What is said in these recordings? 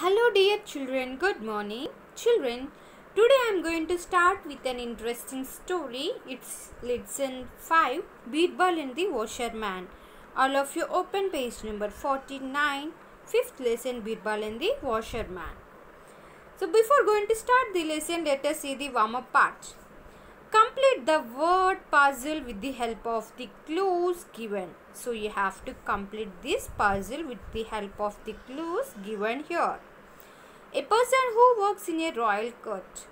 Hello dear children, good morning. Children, today I am going to start with an interesting story. It's lesson 5, Birbal and the Washerman. All of you open page number 49, 5th lesson, Birbal and the Washerman. So before going to start the lesson, let us see the warm-up part. Complete the word puzzle with the help of the clues given. So you have to complete this puzzle with the help of the clues given here. A person who works in a royal court.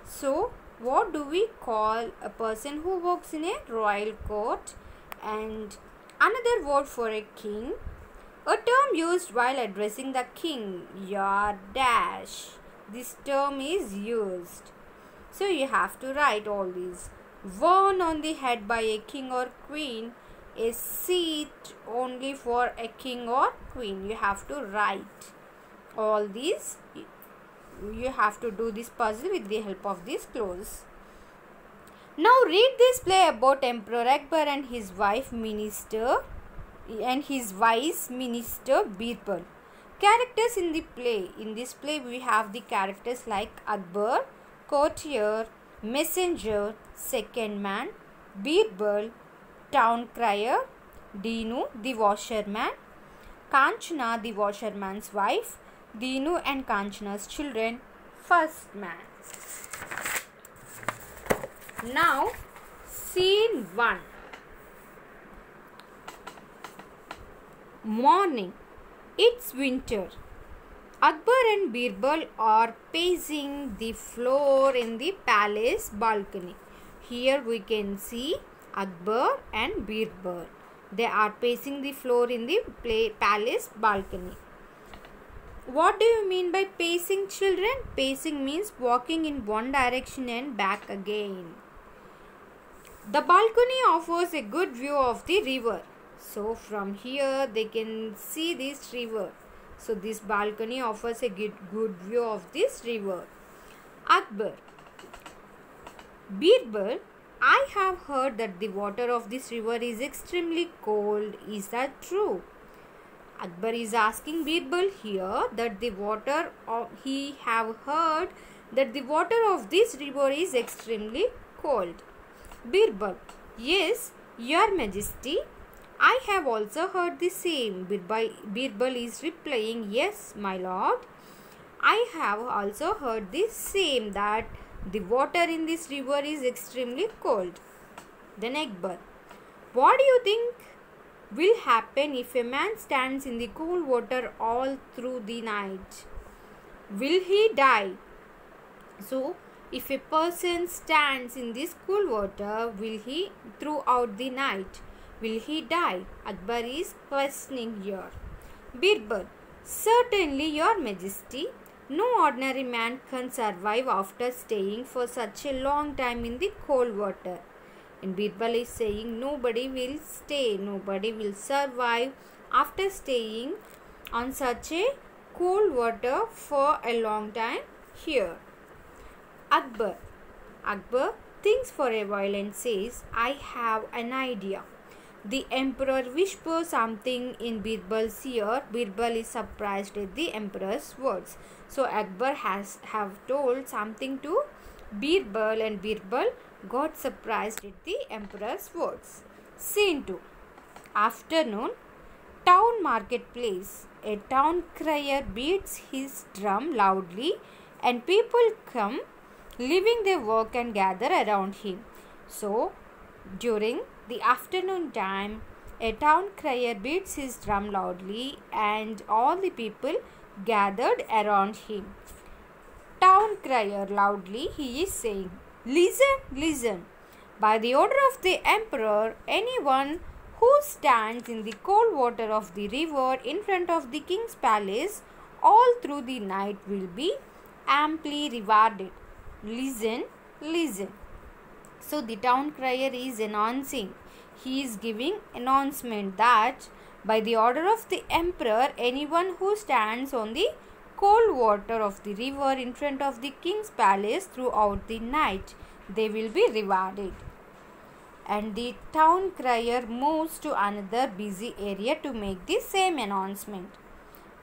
So what do we call a person who works in a royal court? And another word for a king. A term used while addressing the king. Your dash. This term is used. So you have to write all these. Worn on the head by a king or queen. A seat only for a king or queen. You have to write all these. You have to do this puzzle with the help of these clues. Now read this play about Emperor Akbar and his wife minister and his vice minister Birbal. Characters in the play. In this play we have the characters like Akbar, courtier, messenger, second man, Birbal, town crier, Dinu, the washerman, Kanchana, the washerman's wife, Dinu and Kanchana's children, first man. Now, scene 1. Morning. It's winter. Akbar and Birbal are pacing the floor in the palace balcony. Here we can see Akbar and Birbal. They are pacing the floor in the palace balcony. What do you mean by pacing, children? Pacing means walking in one direction and back again. The balcony offers a good view of the river. So from here they can see this river. So this balcony offers a good view of this river. Akbar. Birbal, I have heard that the water of this river is extremely cold. Is that true? Akbar is asking Birbal here that the water of, he have heard that the water of this river is extremely cold. Birbal, yes, your majesty, I have also heard the same. Birbal is replying, yes, my lord. I have also heard the same, that the water in this river is extremely cold. Then Akbar, what do you think will happen if a man stands in the cool water all through the night? Will he die? So, if a person stands in this cool water, will he throughout the night? Will he die? Akbar is questioning here. Birbal, certainly, your majesty. No ordinary man can survive after staying for such a long time in the cold water. And Birbal is saying nobody will stay, nobody will survive after staying on such a cold water for a long time here. Akbar thinks for a while and says, I have an idea. The emperor whispers something in Birbal's ear. Birbal is surprised at the emperor's words. So Akbar have told something to Birbal and Birbal got surprised at the emperor's words. Scene 2. Afternoon. Town marketplace. A town crier beats his drum loudly and people come, leaving their work and gather around him. So, during the afternoon time, a town crier beats his drum loudly and all the people gathered around him. Town crier loudly, he is saying, listen, listen. By the order of the emperor, anyone who stands in the cold water of the river in front of the king's palace all through the night will be amply rewarded. Listen, listen. So the town crier is announcing. He is giving announcement that by the order of the emperor, anyone who stands on the cold water of the river in front of the king's palace throughout the night, they will be rewarded. And the town crier moves to another busy area to make the same announcement.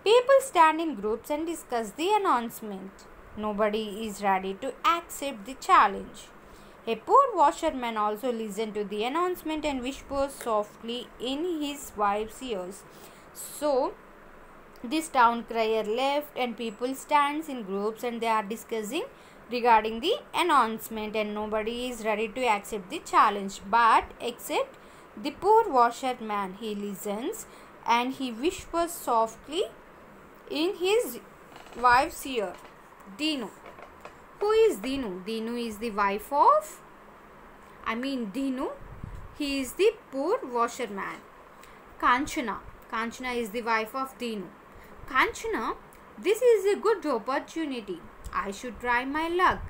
People stand in groups and discuss the announcement. Nobody is ready to accept the challenge. A poor washerman also listened to the announcement and whispered softly in his wife's ears. So, this town crier left and people stands in groups and they are discussing regarding the announcement and nobody is ready to accept the challenge but except the poor washerman. He listens and he whispers softly in his wife's ear. Dinu. Who is Dinu? Dinu is the wife of Dinu. He is the poor washerman. Kanchana. Kanchana is the wife of Dinu. Kanchana, this is a good opportunity. I should try my luck.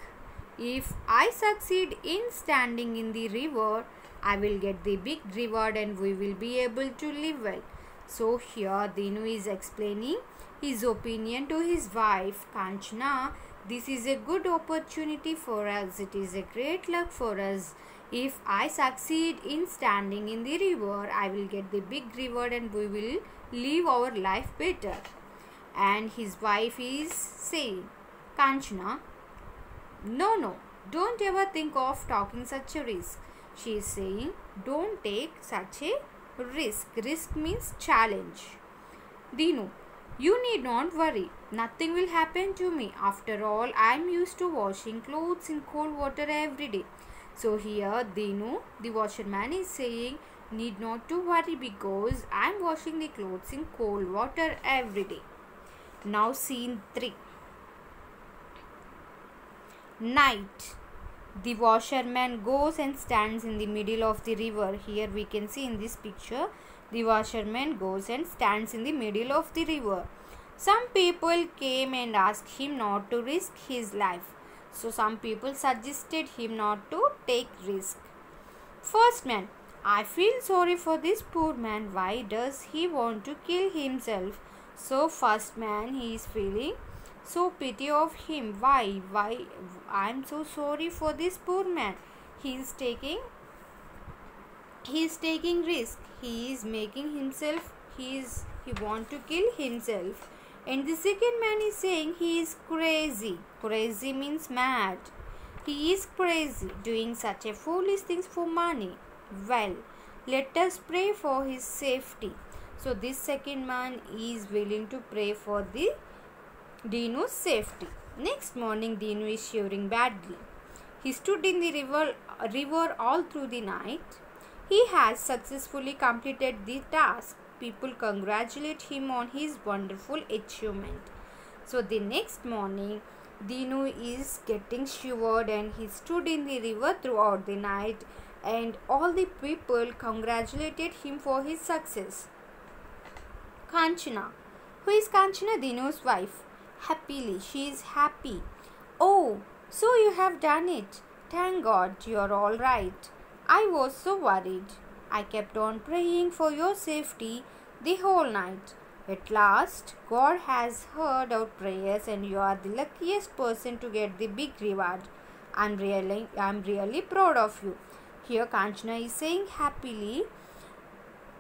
If I succeed in standing in the river, I will get the big reward and we will be able to live well. So here Dinu is explaining his opinion to his wife. Kanchana, this is a good opportunity for us. It is a great luck for us. If I succeed in standing in the river, I will get the big reward and we will live our life better. And his wife is saying, Kanchana, no, don't ever think of taking such a risk. She is saying, don't take such a risk. Risk means challenge. Dinu, you need not worry. Nothing will happen to me. After all, I am used to washing clothes in cold water every day. So here Dinu, the washerman, is saying, need not to worry because I am washing the clothes in cold water every day. Now scene 3. Night. The washerman goes and stands in the middle of the river. Here we can see in this picture, the washerman goes and stands in the middle of the river. Some people came and asked him not to risk his life. So some people suggested him not to take risk. First man, I feel sorry for this poor man. Why does he want to kill himself? So first man, he is feeling so pity of him. Why I am so sorry for this poor man. He is taking risk. He is making himself, he want to kill himself. And the second man is saying he is crazy. Crazy means mad. He is crazy, doing such a foolish things for money. Well, let us pray for his safety. So this second man is willing to pray for the Dinu's safety. Next morning, Dinu is shivering badly. He stood in the river all through the night. He has successfully completed the task. People congratulate him on his wonderful achievement. So the next morning, Dinu is getting shivered and he stood in the river throughout the night and all the people congratulated him for his success. Kanchana. Who is Kanchana? Dinu's wife. Happily, she is happy. Oh, so you have done it. Thank God you are all right. I was so worried. I kept on praying for your safety the whole night. At last, God has heard our prayers and you are the luckiest person to get the big reward. I'm really proud of you. Here Kanchana is saying happily,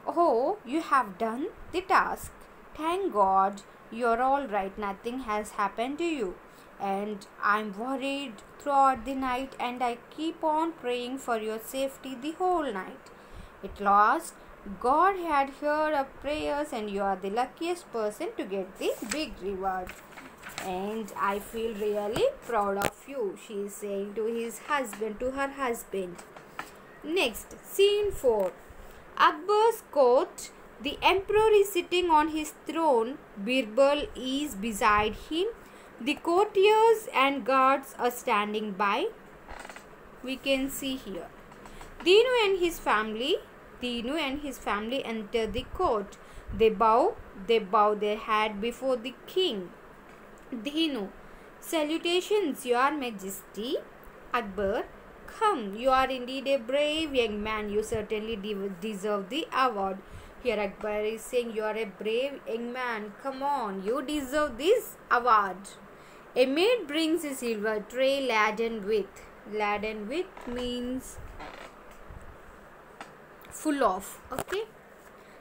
oh, you have done the task. Thank God you're all right. Nothing has happened to you. And I'm worried throughout the night and I keep on praying for your safety the whole night. At last, God had heard our prayers and you are the luckiest person to get the big reward. And I feel really proud of you, she is saying to her husband. Next, scene 4. Akbar's court. The emperor is sitting on his throne. Birbal is beside him. The courtiers and guards are standing by. We can see here. Dinu and his family enter the court. They bow their head before the king. Dinu. Salutations, your majesty. Akbar. Come, you are indeed a brave young man. You certainly deserve the award. Here Akbar is saying you are a brave young man. Come on, you deserve this award. A maid brings a silver tray laden with. Laden with means full of. Okay.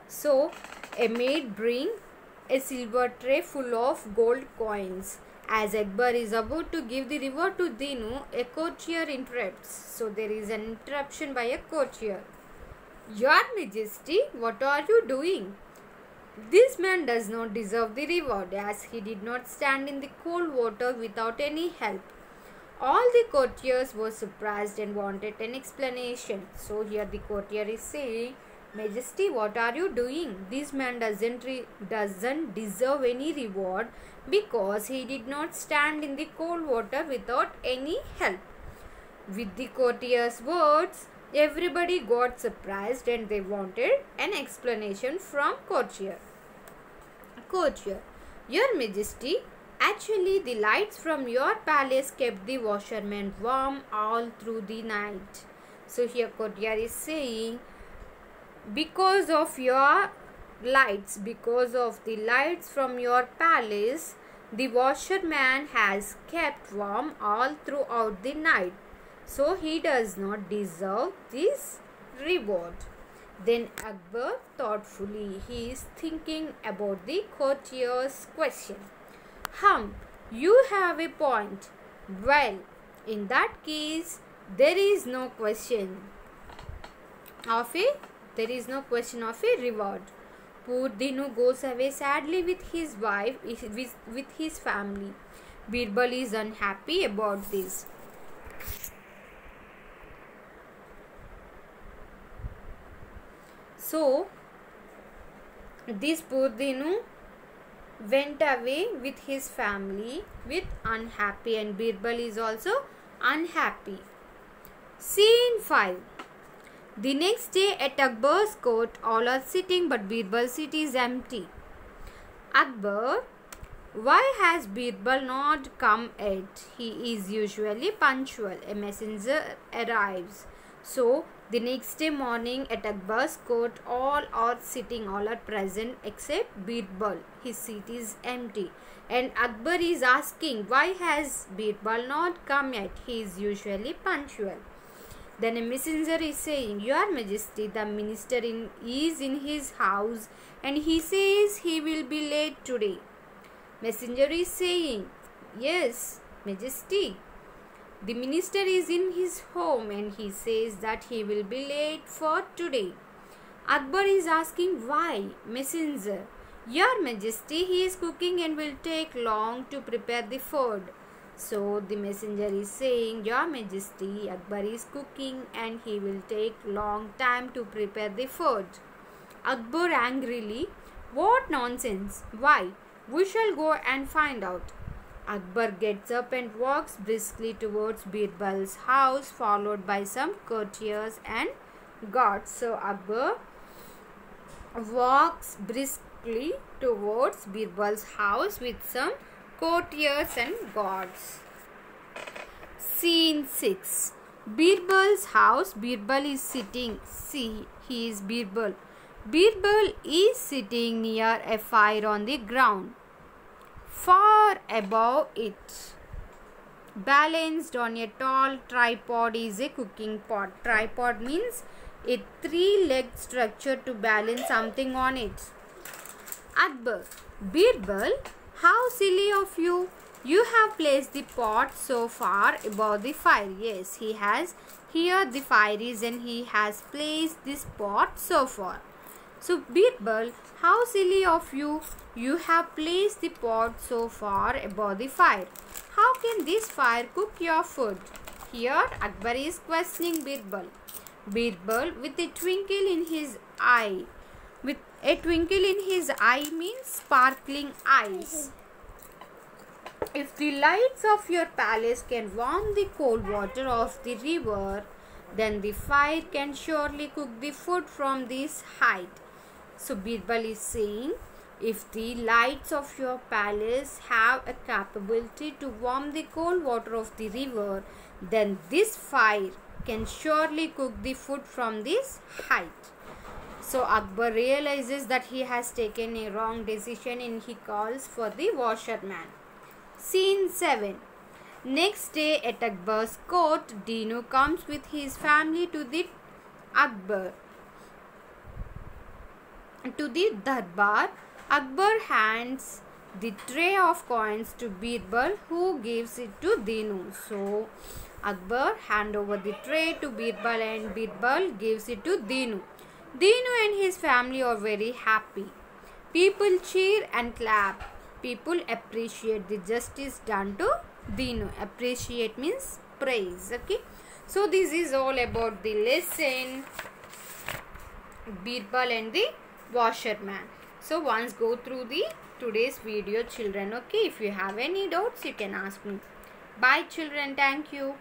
So a maid brings a silver tray full of gold coins. As Akbar is about to give the reward to Dinu, a courtier interrupts. So there is an interruption by a courtier. Your Majesty, what are you doing? This man does not deserve the reward, as he did not stand in the cold water without any help. All the courtiers were surprised and wanted an explanation. So here the courtier is saying, Majesty, what are you doing? This man doesn't deserve any reward because he did not stand in the cold water without any help. With the courtier's words, everybody got surprised and they wanted an explanation from courtier. Courtier, Your Majesty, actually the lights from your palace kept the washerman warm all through the night. So here courtier is saying, because of your lights, because of the lights from your palace, the washerman has kept warm all throughout the night. So he does not deserve this reward. Then Akbar thoughtfully, he is thinking about the courtier's question. You have a point. Well, in that case, there is no question of a reward. Poor Dinu goes away sadly with his wife, with his family. Birbal is unhappy about this. So, this poor Dinu went away with his family with unhappy, and Birbal is also unhappy. Scene 5. The next day at Akbar's court, all are sitting but Birbal's seat is empty. Akbar, why has Birbal not come yet? He is usually punctual. A messenger arrives. So, the next day morning at Akbar's court, all are sitting, all are present except Birbal. His seat is empty. And Akbar is asking, why has Birbal not come yet? He is usually punctual. Then a messenger is saying, Your Majesty, the minister is in his house and he says he will be late today. Messenger is saying, Yes, Majesty, the minister is in his home and he says that he will be late for today. Akbar is asking why. Messenger, Your Majesty, he is cooking and will take long to prepare the food. So the messenger is saying, Your Majesty, Akbar is cooking and he will take long time to prepare the food. Akbar angrily, What nonsense! Why? We shall go and find out. Akbar gets up and walks briskly towards Birbal's house, followed by some courtiers and guards. So Akbar walks briskly towards Birbal's house with some courtiers and guards. Scene 6. Birbal's house. Birbal is sitting. See, he is Birbal. Birbal is sitting near a fire on the ground. Far above it, balanced on a tall tripod, is a cooking pot. Tripod means a three-legged structure to balance something on it. Akbar, Birbal, how silly of you. You have placed the pot so far above the fire. Yes, he has. Here the fire is and he has placed this pot so far. So Birbal, how silly of you. You have placed the pot so far above the fire. How can this fire cook your food? Here Akbar is questioning Birbal. Birbal, with a twinkle in his eye. With a twinkle in his eye means sparkling eyes. If the lights of your palace can warm the cold water of the river, then the fire can surely cook the food from this height. So Birbal is saying, if the lights of your palace have a capability to warm the cold water of the river, then this fire can surely cook the food from this height. So Akbar realizes that he has taken a wrong decision and he calls for the washerman. Scene 7. Next day at Akbar's court, Dinu comes with his family to the Darbar. Akbar hands the tray of coins to Birbal, who gives it to Dinu. So Akbar hand over the tray to Birbal and Birbal gives it to Dinu. Dinu and his family are very happy. People cheer and clap. People appreciate the justice done to Dinu. Appreciate means praise. Okay. So this is all about the lesson Birbal and the washerman. So once go through the today's video, children. Okay. If you have any doubts, you can ask me. Bye children. Thank you.